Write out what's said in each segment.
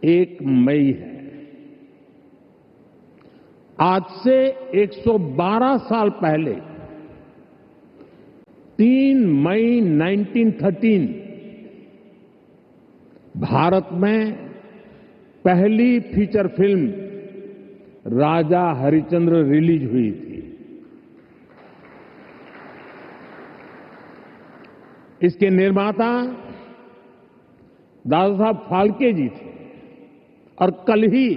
1 मई है। आज से 112 साल पहले 3 मई 1913 भारत में पहली फीचर फिल्म राजा हरिश्चंद्र रिलीज हुई थी। इसके निर्माता दादा साहब फाल्के जी थे और कल ही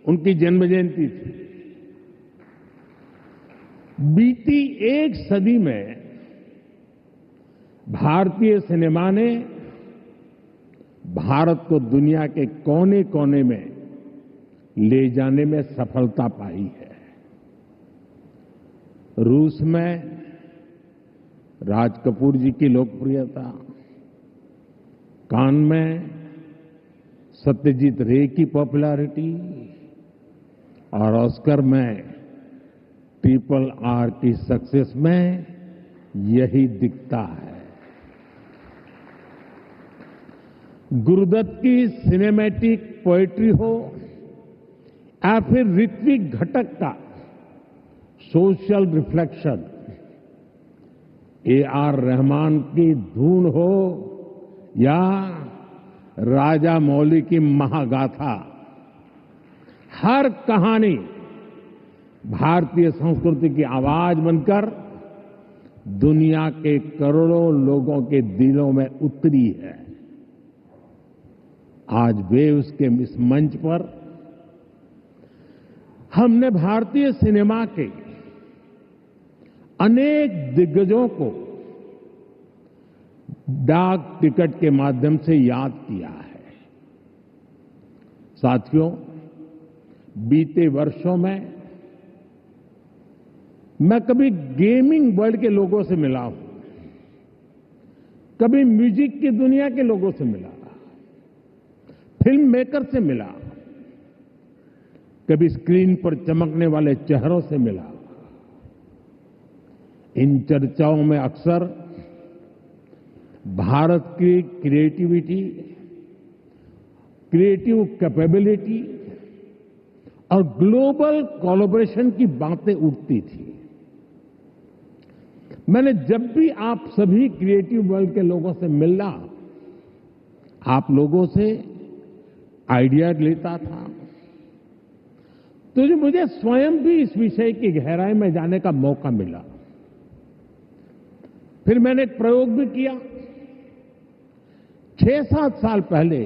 उनकी जन्म जयंती थी। बीती 1 सदी में भारतीय सिनेमा ने भारत को दुनिया के कोने कोने में ले जाने में सफलता पाई है। रूस में राज कपूर जी की लोकप्रियता, कान में सत्यजीत रे की पॉपुलैरिटी और ऑस्कर में RRR की सक्सेस में यही दिखता है। गुरुदत्त की सिनेमैटिक पोएट्री हो या फिर ऋत्विक घटक का सोशल रिफ्लेक्शन, AR रहमान की धून हो या राजा मौली की महागाथा, हर कहानी भारतीय संस्कृति की आवाज बनकर दुनिया के करोड़ों लोगों के दिलों में उतरी है। आज वेव्स के इस मंच पर हमने भारतीय सिनेमा के अनेक दिग्गजों को डाक टिकट के माध्यम से याद किया है। साथियों, बीते वर्षों में मैं कभी गेमिंग वर्ल्ड के लोगों से मिला हूं, कभी म्यूजिक की दुनिया के लोगों से मिला, फिल्म मेकर से मिला, कभी स्क्रीन पर चमकने वाले चेहरों से मिला। इन चर्चाओं में अक्सर भारत की क्रिएटिविटी, क्रिएटिव कैपेबिलिटी और ग्लोबल कोलैबोरेशन की बातें उठती थी। मैंने जब भी आप सभी क्रिएटिव वर्ल्ड के लोगों से मिला, आप लोगों से आइडिया लेता था, तो जो मुझे स्वयं भी इस विषय की गहराई में जाने का मौका मिला। फिर मैंने एक प्रयोग भी किया। 6-7 साल पहले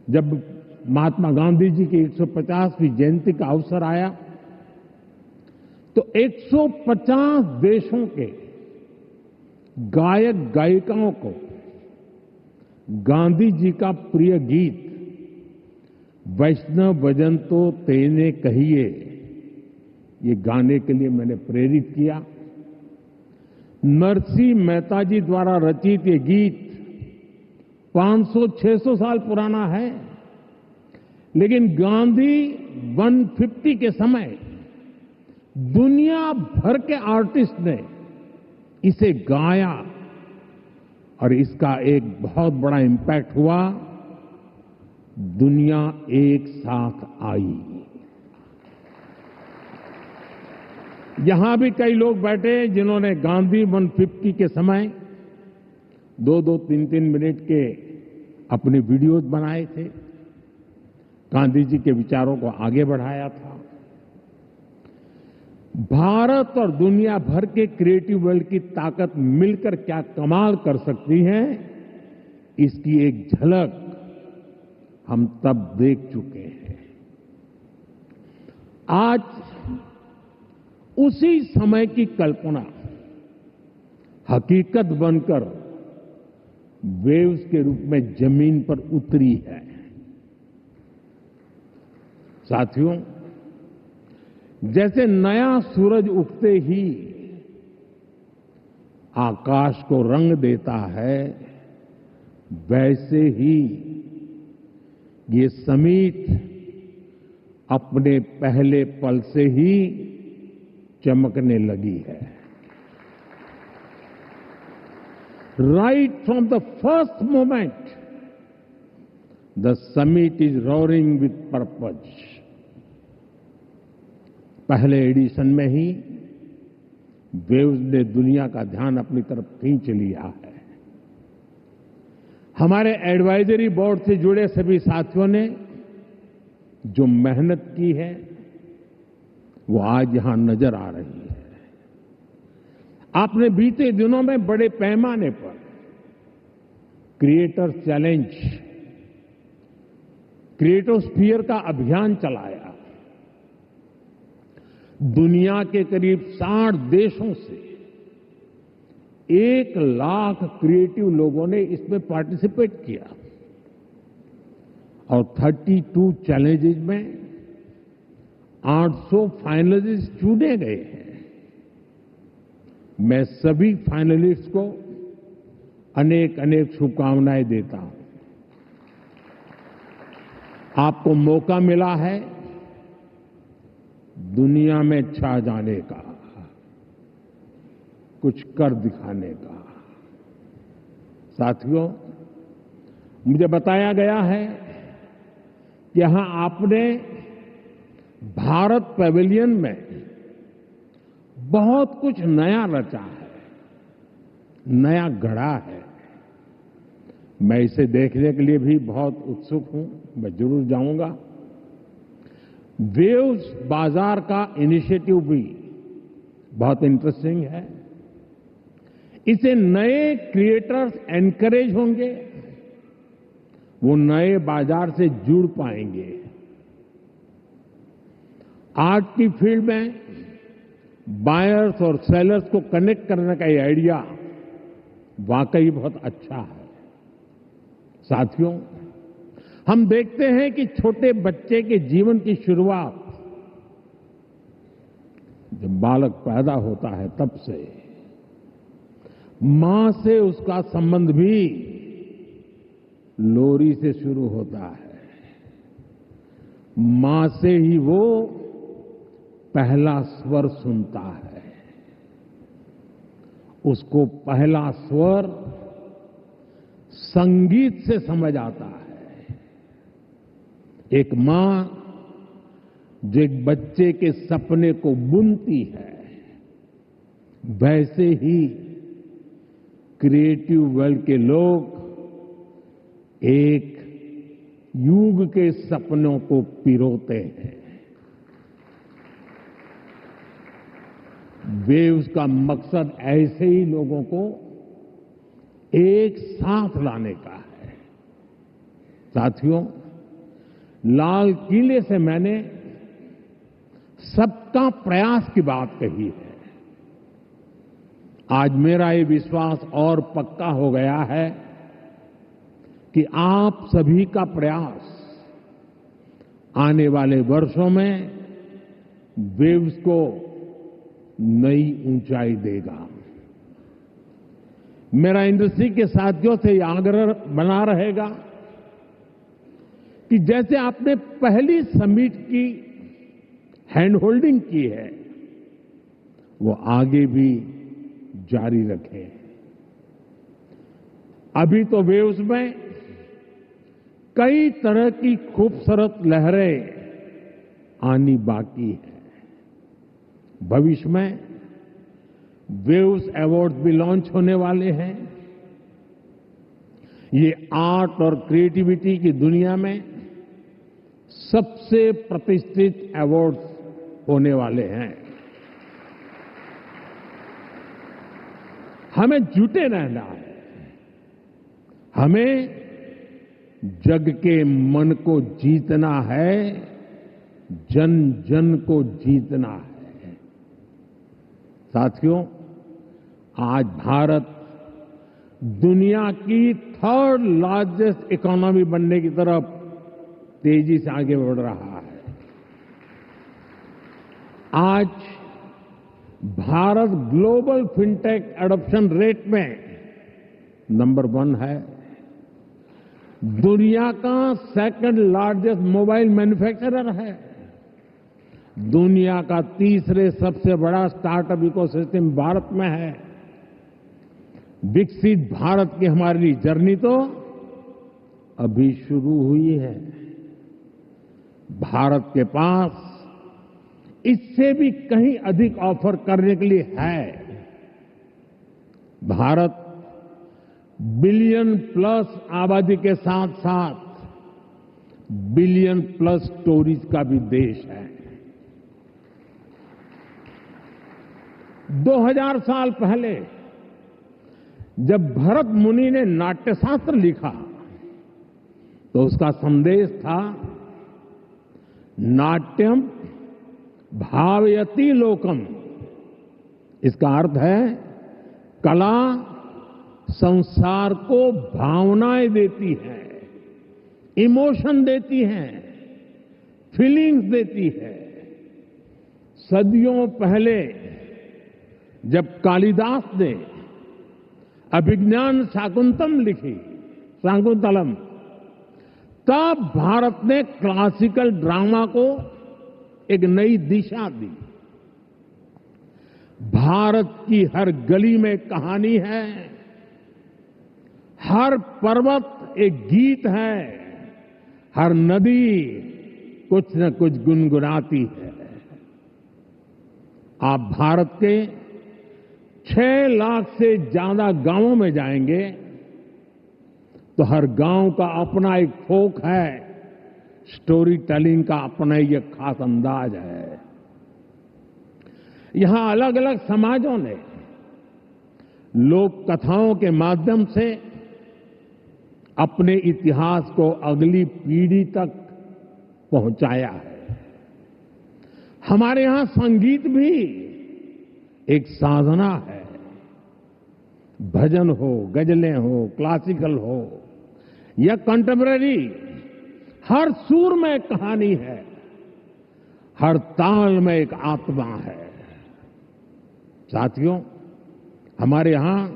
जब महात्मा गांधी जी की 150वीं जयंती का अवसर आया, तो 150 देशों के गायक गायिकाओं को गांधी जी का प्रिय गीत वैष्णव भजन तो तेने कहिए, ये गाने के लिए मैंने प्रेरित किया। नरसिंह मेहता जी द्वारा रचित ये गीत 500-600 साल पुराना है, लेकिन गांधी 150 के समय दुनिया भर के आर्टिस्ट ने इसे गाया और इसका एक बहुत बड़ा इम्पैक्ट हुआ। दुनिया एक साथ आई। यहां भी कई लोग बैठे जिन्होंने गांधी 150 के समय 2-2, 3-3 मिनट के अपने वीडियोज बनाए थे, गांधी जी के विचारों को आगे बढ़ाया था। भारत और दुनिया भर के क्रिएटिव वर्ल्ड की ताकत मिलकर क्या कमाल कर सकती है, इसकी एक झलक हम तब देख चुके हैं। आज उसी समय की कल्पना हकीकत बनकर वेव्स के रूप में जमीन पर उतरी है। साथियों, जैसे नया सूरज उगते ही आकाश को रंग देता है, वैसे ही ये समीट अपने पहले पल से ही चमकने लगी है। Right from the first moment the summit is roaring with purpose. पहले एडिशन में ही वेव्स ने दुनिया का ध्यान अपनी तरफ खींच लिया है। हमारे एडवाइजरी बोर्ड से जुड़े सभी साथियों ने जो मेहनत की है वो आज यहां नजर आ रही है। आपने बीते दिनों में बड़े पैमाने पर क्रिएटर चैलेंज, क्रिएटोस्फीयर का अभियान चलाया। दुनिया के करीब 60 देशों से 1 लाख क्रिएटिव लोगों ने इसमें पार्टिसिपेट किया और 32 चैलेंजेस में 800 फाइनलिस्ट चुने गए हैं। मैं सभी फाइनलिस्ट को अनेक अनेक शुभकामनाएं देता हूं। आपको मौका मिला है दुनिया में छा जाने का, कुछ कर दिखाने का। साथियों, मुझे बताया गया है कि यहां आपने भारत पैवेलियन में बहुत कुछ नया रचा है, नया गढ़ा है। मैं इसे देखने के लिए भी बहुत उत्सुक हूं। मैं जरूर जाऊंगा। वेव्स बाजार का इनिशिएटिव भी बहुत इंटरेस्टिंग है। इसे नए क्रिएटर्स एनकरेज होंगे, वो नए बाजार से जुड़ पाएंगे। आर्ट की फील्ड में बायर्स और सेलर्स को कनेक्ट करने का ये आइडिया वाकई बहुत अच्छा है। साथियों, हम देखते हैं कि छोटे बच्चे के जीवन की शुरुआत जब बालक पैदा होता है तब से मां से उसका संबंध भी लोरी से शुरू होता है। मां से ही वो पहला स्वर सुनता है। उसको पहला स्वर संगीत से समझ आता है। एक मां जो एक बच्चे के सपने को बुनती है, वैसे ही क्रिएटिव वर्ल्ड के लोग एक युग के सपनों को पिरोते हैं। वेव्स का मकसद ऐसे ही लोगों को एक साथ लाने का है। साथियों, लाल किले से मैंने सबका प्रयास की बात कही है। आज मेरा ये विश्वास और पक्का हो गया है कि आप सभी का प्रयास आने वाले वर्षों में वेव्स को नई ऊंचाई देगा। मेरा इंडस्ट्री के साथियों से यह आग्रह बना रहेगा कि जैसे आपने पहली समिट की हैंड होल्डिंग की है, वो आगे भी जारी रखें। अभी तो वेव्स में कई तरह की खूबसूरत लहरें आनी बाकी है। भविष्य में वेव्स अवार्ड भी लॉन्च होने वाले हैं। ये आर्ट और क्रिएटिविटी की दुनिया में सबसे प्रतिष्ठित अवार्ड्स होने वाले हैं। हमें जुटे रहना है। हमें जग के मन को जीतना है, जन जन को जीतना है। साथियों, आज भारत दुनिया की 3rd लार्जेस्ट इकोनॉमी बनने की तरफ तेजी से आगे बढ़ रहा है। आज Bharat global fintech adoption rate में नंबर 1 है। दुनिया का 2nd लार्जेस्ट मोबाइल मैन्युफैक्चरर है। दुनिया का 3रे सबसे बड़ा स्टार्टअप इकोसिस्टम भारत में है। विकसित भारत की हमारी जर्नी तो अभी शुरू हुई है। भारत के पास इससे भी कहीं अधिक ऑफर करने के लिए है। भारत बिलियन प्लस आबादी के साथ साथ बिलियन प्लस स्टोरीज का भी देश है। 2000 साल पहले जब भरत मुनि ने नाट्यशास्त्र लिखा तो उसका संदेश था नाट्यम भावयति लोकम। इसका अर्थ है कला संसार को भावनाएं देती है, इमोशन देती है, फीलिंग्स देती है। सदियों पहले जब कालिदास ने अभिज्ञान शाकुंतलम, तब भारत ने क्लासिकल ड्रामा को एक नई दिशा दी। भारत की हर गली में कहानी है, हर पर्वत एक गीत है, हर नदी कुछ न कुछ गुनगुनाती है। आप भारत के 6 लाख से ज्यादा गांवों में जाएंगे तो हर गांव का अपना एक फोक है, स्टोरी टेलिंग का अपना ही एक खास अंदाज है। यहां अलग अलग समाजों ने लोक कथाओं के माध्यम से अपने इतिहास को अगली पीढ़ी तक पहुंचाया है। हमारे यहां संगीत भी एक साधना है। भजन हो, गजलें हो, क्लासिकल हो या कंटेम्पररी, हर सुर में एक कहानी है, हर ताल में एक आत्मा है। साथियों, हमारे यहां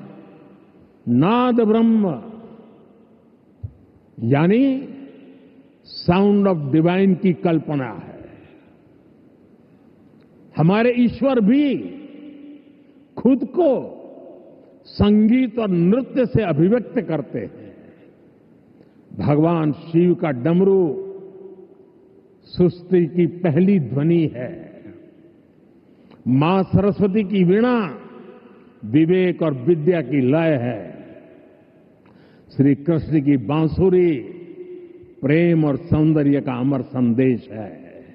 नाद ब्रह्म यानी साउंड ऑफ डिवाइन की कल्पना है। हमारे ईश्वर भी खुद को संगीत और नृत्य से अभिव्यक्त करते हैं। भगवान शिव का डमरू सृष्टि की पहली ध्वनि है। मां सरस्वती की वीणा विवेक और विद्या की लय है। श्री कृष्ण की बांसुरी प्रेम और सौंदर्य का अमर संदेश है।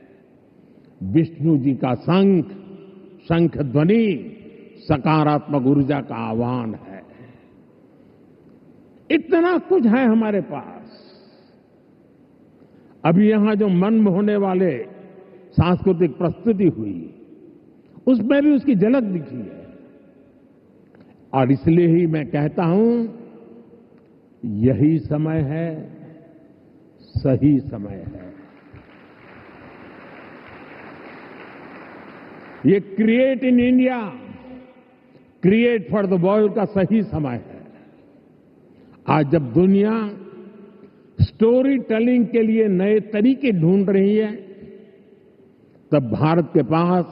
विष्णु जी का शंख ध्वनि सकारात्मक ऊर्जा का आह्वान है। इतना कुछ है हमारे पास। अभी यहां जो मन मोहने वाले सांस्कृतिक प्रस्तुति हुई, उसमें भी उसकी झलक दिखी है। और इसलिए ही मैं कहता हूं, यही समय है, सही समय है। ये create in India, create for the world का सही समय है। आज जब दुनिया स्टोरी टेलिंग के लिए नए तरीके ढूंढ रही है, तब भारत के पास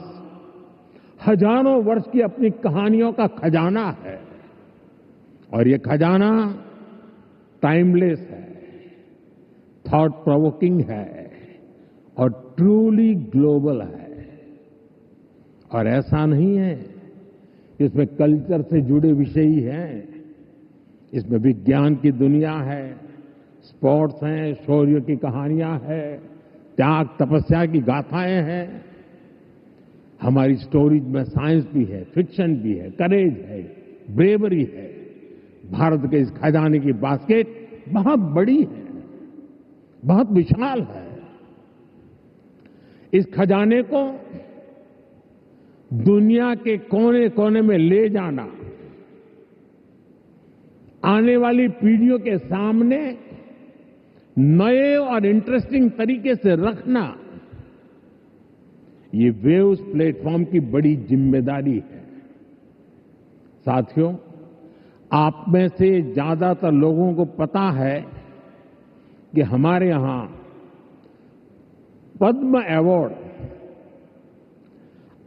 हजारों वर्ष की अपनी कहानियों का खजाना है। और ये खजाना टाइमलेस है, थॉट प्रोवोकिंग है और ट्रूली ग्लोबल है। और ऐसा नहीं है इसमें कल्चर से जुड़े विषय ही हैं। इसमें विज्ञान की दुनिया है, स्पोर्ट्स हैं, शौर्य की कहानियां हैं, त्याग तपस्या की गाथाएं हैं। हमारी स्टोरीज में साइंस भी है, फिक्शन भी है, करेज है, ब्रेवरी है। भारत के इस खजाने की बास्केट बहुत बड़ी है, बहुत विशाल है। इस खजाने को दुनिया के कोने कोने में ले जाना, आने वाली पीढ़ियों के सामने नए और इंटरेस्टिंग तरीके से रखना, ये वेव्स प्लेटफॉर्म की बड़ी जिम्मेदारी है। साथियों, आप में से ज्यादातर लोगों को पता है कि हमारे यहां पद्म अवार्ड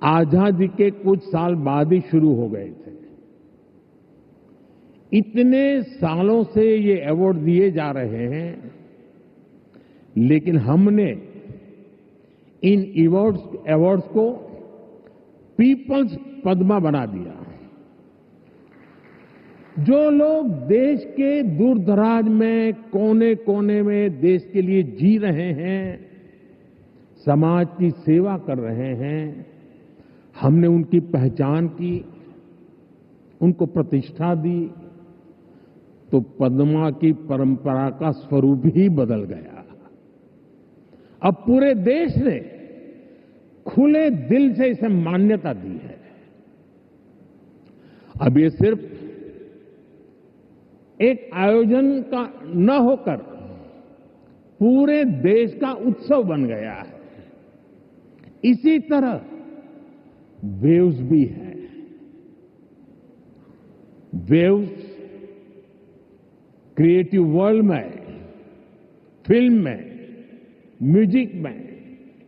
आजादी के कुछ साल बाद ही शुरू हो गए थे। इतने सालों से ये अवार्ड दिए जा रहे हैं लेकिन हमने इन अवार्ड्स को पीपल्स पद्मा बना दिया। जो लोग देश के दूर दराज में कोने कोने में देश के लिए जी रहे हैं, समाज की सेवा कर रहे हैं, हमने उनकी पहचान की, उनको प्रतिष्ठा दी, तो पद्मा की परंपरा का स्वरूप ही बदल गया। अब पूरे देश ने खुले दिल से इसे मान्यता दी है। अब ये सिर्फ एक आयोजन का न होकर पूरे देश का उत्सव बन गया है। इसी तरह वेव्स भी है। वेव्स क्रिएटिव वर्ल्ड में, फिल्म में, म्यूजिक में,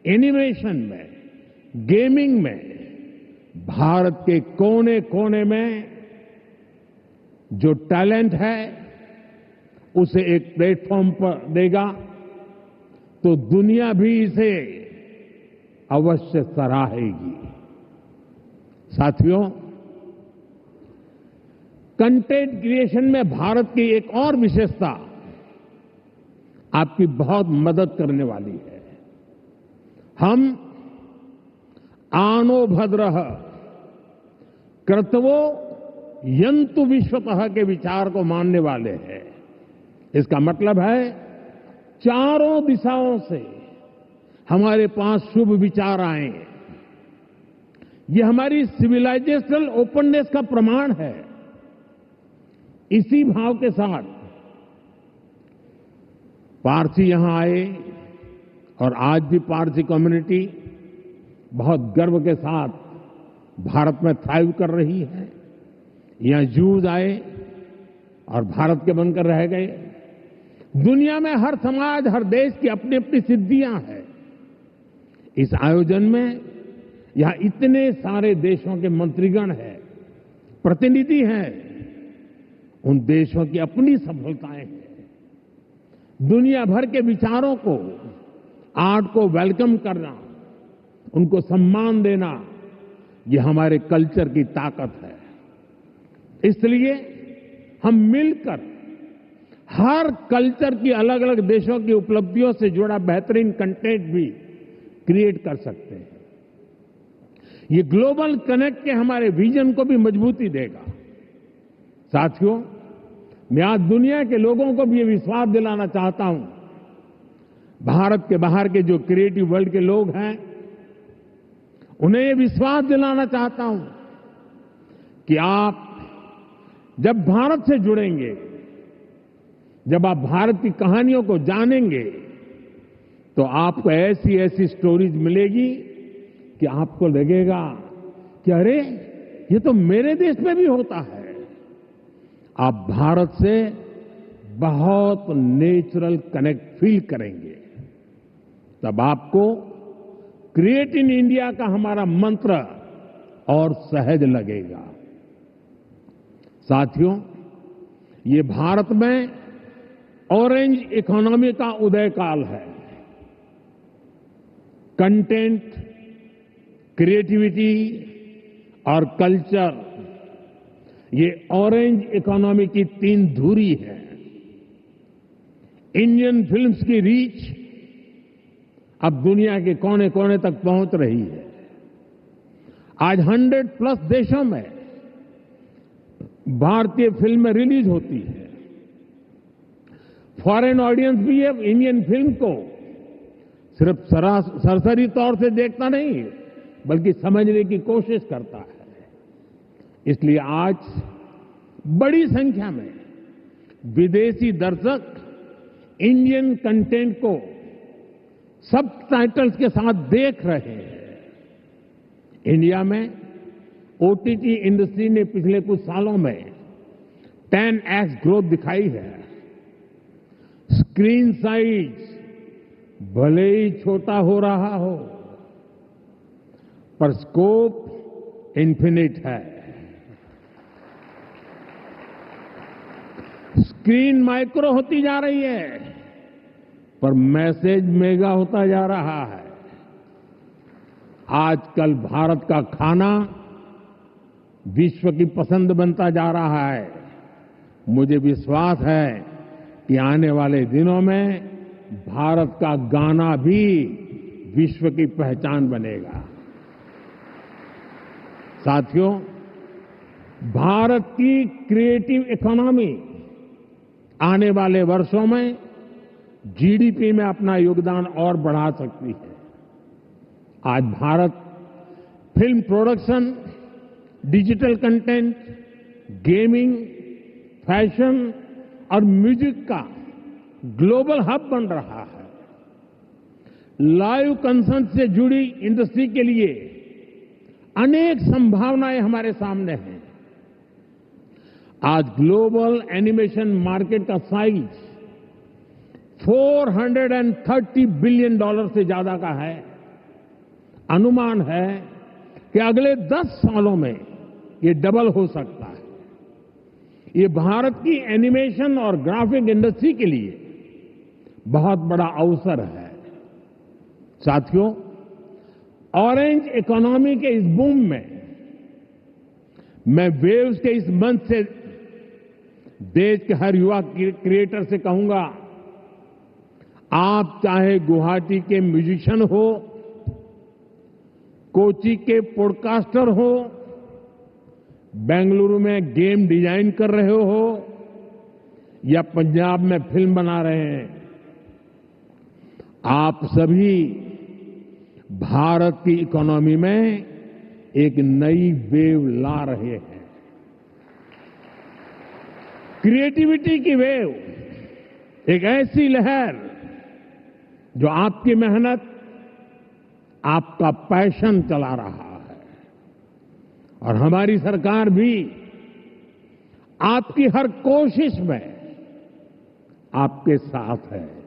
एनिमेशन में, गेमिंग में भारत के कोने कोने में जो टैलेंट है उसे एक प्लेटफॉर्म पर देगा तो दुनिया भी इसे अवश्य सराहेगी। साथियों, कंटेंट क्रिएशन में भारत की एक और विशेषता आपकी बहुत मदद करने वाली है। हम आनो भद्रः कर्तवो यंतु विश्वतः के विचार को मानने वाले हैं। इसका मतलब है चारों दिशाओं से हमारे पास शुभ विचार आए। ये हमारी सिविलाइजेशनल ओपननेस का प्रमाण है। इसी भाव के साथ पारसी यहां आए और आज भी पारसी कम्युनिटी बहुत गर्व के साथ भारत में थ्राइव कर रही है। यहां जूज आए और भारत के बनकर रह गए। दुनिया में हर समाज, हर देश की अपनी अपनी सिद्धियां हैं। इस आयोजन में यहां इतने सारे देशों के मंत्रीगण हैं, प्रतिनिधि हैं। उन देशों की अपनी सफलताएं हैं। दुनिया भर के विचारों को, आर्ट को वेलकम करना, उनको सम्मान देना, ये हमारे कल्चर की ताकत है। इसलिए हम मिलकर हर कल्चर की अलग अलग देशों की उपलब्धियों से जुड़ा बेहतरीन कंटेंट भी क्रिएट कर सकते हैं। ये ग्लोबल कनेक्ट के हमारे विजन को भी मजबूती देगा। साथियों, मैं आज दुनिया के लोगों को भी ये विश्वास दिलाना चाहता हूं, भारत के बाहर के जो क्रिएटिव वर्ल्ड के लोग हैं, उन्हें ये विश्वास दिलाना चाहता हूं कि आप जब भारत से जुड़ेंगे, जब आप भारत की कहानियों को जानेंगे, तो आपको ऐसी ऐसी स्टोरीज मिलेगी कि आपको लगेगा कि अरे, ये तो मेरे देश में भी होता है। आप भारत से बहुत नेचुरल कनेक्ट फील करेंगे। तब आपको क्रिएट इन इंडिया का हमारा मंत्र और सहज लगेगा। साथियों, ये भारत में ऑरेंज इकोनॉमी का उदय काल है। कंटेंट, क्रिएटिविटी और कल्चर, ये ऑरेंज इकोनॉमी की तीन धुरी है। इंडियन फिल्म्स की रीच अब दुनिया के कोने कोने तक पहुंच रही है। आज 100+ देशों में भारतीय फिल्में रिलीज होती है। फॉरेन ऑडियंस भी अब इंडियन फिल्म को सिर्फ सरसरी तौर से देखता नहीं, बल्कि समझने की कोशिश करता है। इसलिए आज बड़ी संख्या में विदेशी दर्शक इंडियन कंटेंट को सबटाइटल्स के साथ देख रहे हैं। इंडिया में ओटीटी इंडस्ट्री ने पिछले कुछ सालों में 10x ग्रोथ दिखाई है। स्क्रीन साइज भले ही छोटा हो रहा हो, पर स्कोप इन्फिनिट है। स्क्रीन माइक्रो होती जा रही है, पर मैसेज मेगा होता जा रहा है। आजकल भारत का खाना विश्व की पसंद बनता जा रहा है। मुझे विश्वास है कि आने वाले दिनों में भारत का गाना भी विश्व की पहचान बनेगा। साथियों, भारत की क्रिएटिव इकोनॉमी आने वाले वर्षों में जीडीपी में अपना योगदान और बढ़ा सकती है। आज Bharat film production, digital content, gaming, fashion और म्यूजिक का ग्लोबल हब बन रहा है। लाइव कंसर्ट से जुड़ी इंडस्ट्री के लिए अनेक संभावनाएं हमारे सामने हैं। आज ग्लोबल एनिमेशन मार्केट का साइज $430 बिलियन से ज्यादा का है। अनुमान है कि अगले 10 सालों में ये डबल हो सकता है। ये भारत की एनिमेशन और ग्राफिक इंडस्ट्री के लिए बहुत बड़ा अवसर है। साथियों, ऑरेंज इकोनॉमी के इस बूम में मैं वेव्स के इस मंच से देश के हर युवा क्रिएटर से कहूंगा, आप चाहे गुवाहाटी के म्यूजिशियन हो, कोची के पॉडकास्टर हो, बेंगलुरु में गेम डिजाइन कर रहे हो या पंजाब में फिल्म बना रहे हैं, आप सभी भारत की इकोनॉमी में एक नई वेव ला रहे हैं। क्रिएटिविटी की वेव, एक ऐसी लहर जो आपकी मेहनत, आपका पैशन चला रहा है। और हमारी सरकार भी आपकी हर कोशिश में आपके साथ है।